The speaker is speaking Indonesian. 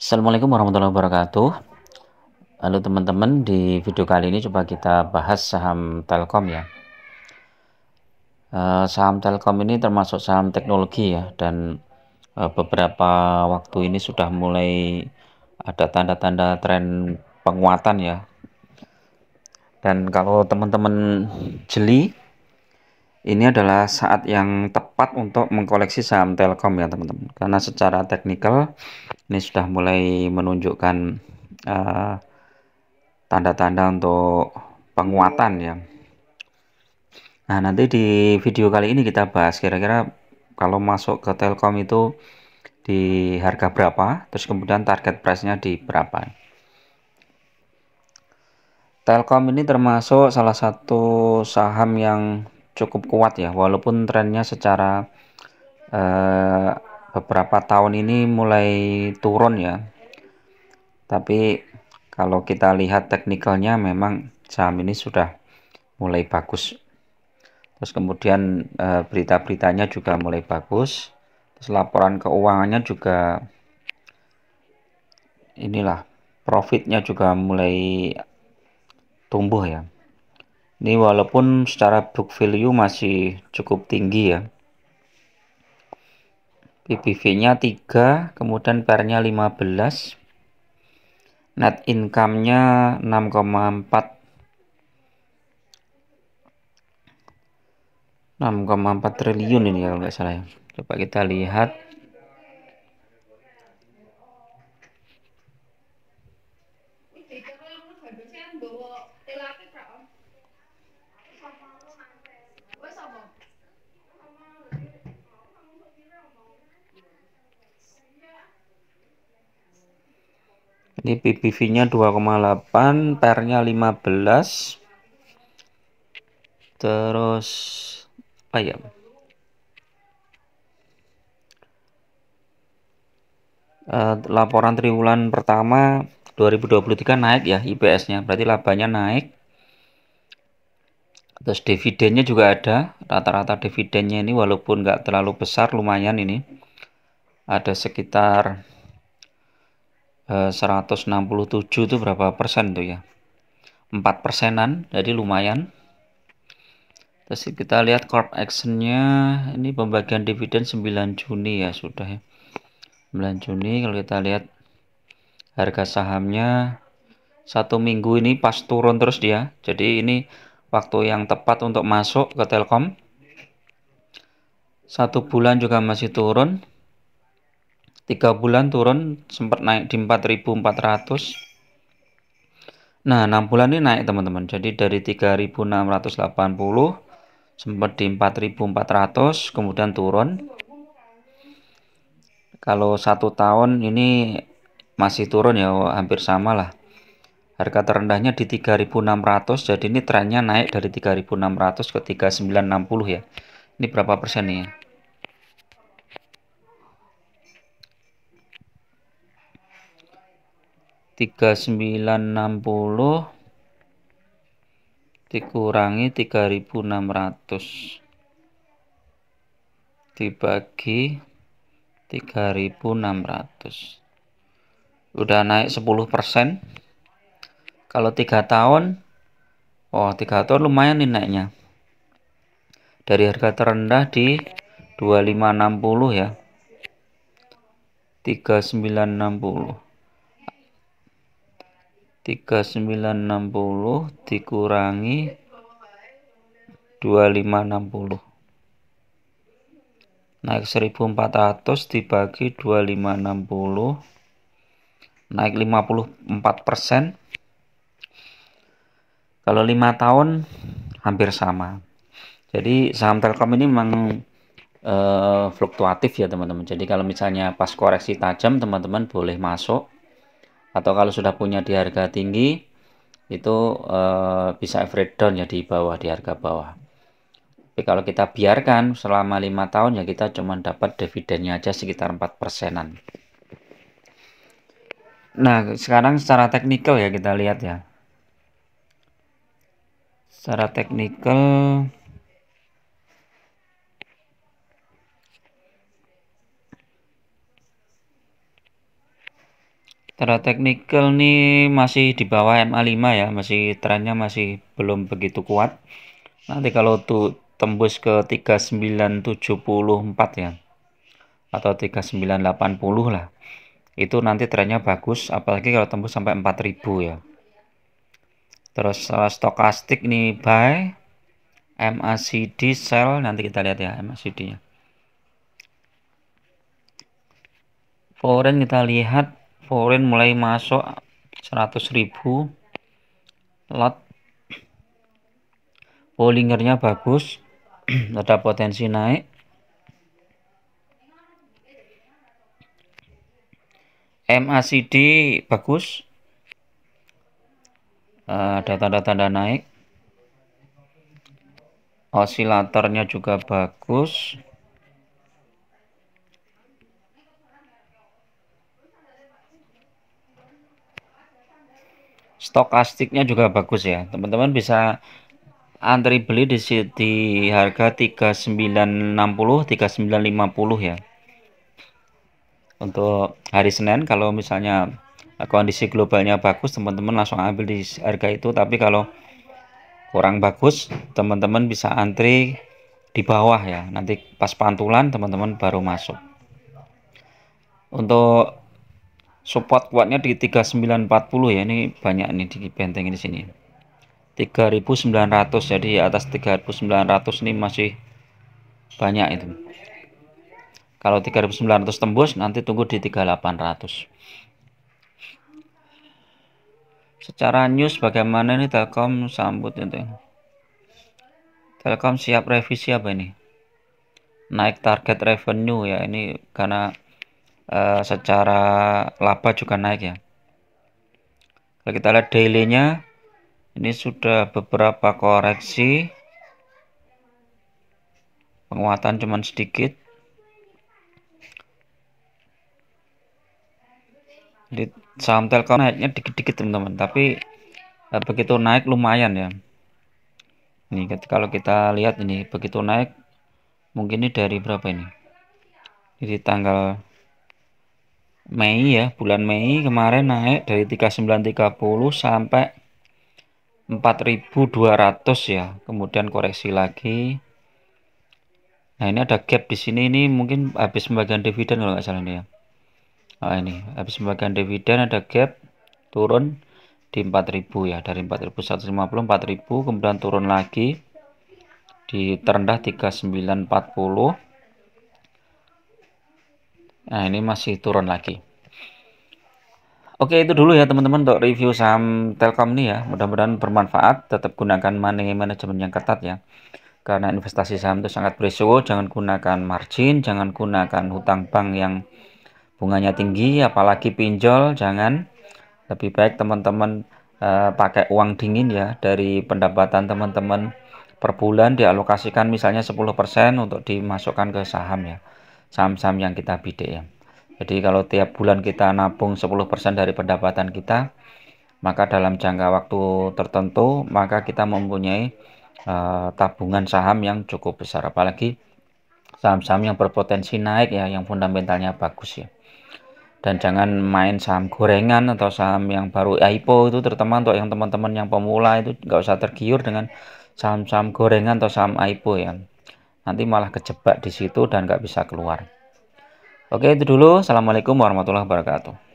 Assalamualaikum warahmatullahi wabarakatuh. Halo teman-teman, di video kali ini coba kita bahas saham Telkom ya. Saham Telkom ini termasuk saham teknologi ya, dan beberapa waktu ini sudah mulai ada tanda-tanda tren penguatan ya. Dan kalau teman-teman jeli, ini adalah saat yang tepat untuk mengkoleksi saham Telkom ya teman-teman. Karena secara teknikal ini sudah mulai menunjukkan uh, tanda-tanda untuk penguatan ya. Nah, nanti di video kali ini kita bahas kira-kira kalau masuk ke Telkom itu di harga berapa, terus kemudian target price-nya di berapa. Telkom ini termasuk salah satu saham yang cukup kuat ya, walaupun trennya secara eh, beberapa tahun ini mulai turun ya. Tapi kalau kita lihat teknikalnya memang saham ini sudah mulai bagus. Terus kemudian berita-beritanya juga mulai bagus. Terus laporan keuangannya juga inilah, profitnya juga mulai tumbuh ya. Ini walaupun secara book value masih cukup tinggi ya. PBV-nya 3, kemudian PER-nya 15. Net income-nya 6,4 triliun ini ya kalau nggak salah ya. Coba kita lihat. Ini PBV-nya 2,8, PER-nya 15. Terus apa ya? Laporan triwulan pertama 2023 naik ya IPS-nya, berarti labanya naik. Terus dividennya juga ada, rata-rata dividennya ini walaupun nggak terlalu besar, lumayan ini. Ada sekitar 167 itu berapa persen tuh ya? 4 persenan, jadi lumayan. Terus kita lihat corp action-nya, ini pembagian dividen 9 Juni ya sudah ya. 9 Juni kalau kita lihat harga sahamnya 1 minggu ini pas turun terus dia. Jadi ini waktu yang tepat untuk masuk ke Telkom. 1 bulan juga masih turun. 3 bulan turun, sempat naik di 4.400. Nah, 6 bulan ini naik teman-teman. Jadi dari 3.680 sempat di 4.400, kemudian turun. Kalau 1 tahun ini masih turun ya, hampir sama lah. Harga terendahnya di 3.600, jadi ini trennya naik dari 3.600 ke 3.960 ya. Ini berapa persen nih ya? 3.960 dikurangi 3.600 dibagi 3.600. Udah naik 10%. Kalau 3 tahun, oh 3 tahun lumayan nih naiknya. Dari harga terendah di 2560 ya. 3960. 3960 dikurangi 2560. Naik 1400 dibagi 2560. Naik 54%. Kalau 5 tahun hampir sama. Jadi saham Telkom ini memang fluktuatif ya teman-teman. Jadi kalau misalnya pas koreksi tajam teman-teman boleh masuk, atau kalau sudah punya di harga tinggi itu bisa average down ya di bawah, di harga bawah. Tapi kalau kita biarkan selama 5 tahun ya kita cuma dapat dividennya aja sekitar 4 persenan. Nah, sekarang secara teknikal ya kita lihat ya. Secara teknikal Secara teknikal nih masih di bawah MA5 ya, masih trennya masih belum begitu kuat. Nanti kalau tuh tembus ke 3974 ya, atau 3980 lah, itu nanti trennya bagus, apalagi kalau tembus sampai 4000 ya. Terus stokastik nih buy, MACD sell, nanti kita lihat ya MACD nya. Foreign kita lihat, foreign mulai masuk 100.000 lot, Bollingernya bagus, ada potensi naik. MACD bagus, ada tanda-tanda naik. Osilatornya juga bagus. Stokastiknya juga bagus ya. Teman-teman bisa antri beli di harga 3960, 3950 ya. Untuk hari Senin kalau misalnya kondisi globalnya bagus, teman-teman langsung ambil di harga itu. Tapi kalau kurang bagus, teman-teman bisa antri di bawah ya. Nanti pas pantulan teman-teman baru masuk. Untuk support kuatnya di 3940 ya. Ini banyak nih di benteng di sini. 3900, jadi atas 3900 ini masih banyak itu. Kalau 3900 tembus, nanti tunggu di 3800. Secara news bagaimana nih Telkom sambut itu? Telkom siap revisi apa ini? Naik target revenue ya, ini karena secara laba juga naik ya. Kalau kita lihat daily-nya, ini sudah beberapa koreksi, penguatan cuman sedikit. Di saham Telkom naiknya dikit-dikit teman-teman, tapi begitu naik lumayan ya. Ini kalau kita lihat ini begitu naik, mungkin ini dari berapa ini? Jadi tanggal Mei ya, bulan Mei kemarin naik dari 3930 sampai 4200 ya. Kemudian koreksi lagi. Nah, ini ada gap di sini, ini mungkin habis pembagian dividen kalau nggak salah ini ya. Nah, ini habis pembagian dividen ada gap turun di 4000 ya, dari 4150 4000, kemudian turun lagi di terendah 3940. Nah, ini masih turun lagi. Oke, itu dulu ya teman-teman untuk review saham Telkom nih ya. Mudah-mudahan bermanfaat. Tetap gunakan money management yang ketat ya. Karena investasi saham itu sangat berisiko. Jangan gunakan margin, jangan gunakan hutang bank yang bunganya tinggi, apalagi pinjol. Jangan. Lebih baik teman-teman pakai uang dingin ya dari pendapatan teman-teman per bulan, dialokasikan misalnya 10% untuk dimasukkan ke saham ya. Saham-saham yang kita bidik ya. Jadi kalau tiap bulan kita nabung 10% dari pendapatan kita, maka dalam jangka waktu tertentu, maka kita mempunyai tabungan saham yang cukup besar. Apalagi saham-saham yang berpotensi naik ya, yang fundamentalnya bagus ya. Dan jangan main saham gorengan atau saham yang baru IPO itu, terutama untuk yang teman-teman yang pemula itu nggak usah tergiur dengan saham-saham gorengan atau saham IPO ya. Nanti malah kejebak di situ dan nggak bisa keluar. Oke, itu dulu. Assalamualaikum warahmatullahi wabarakatuh.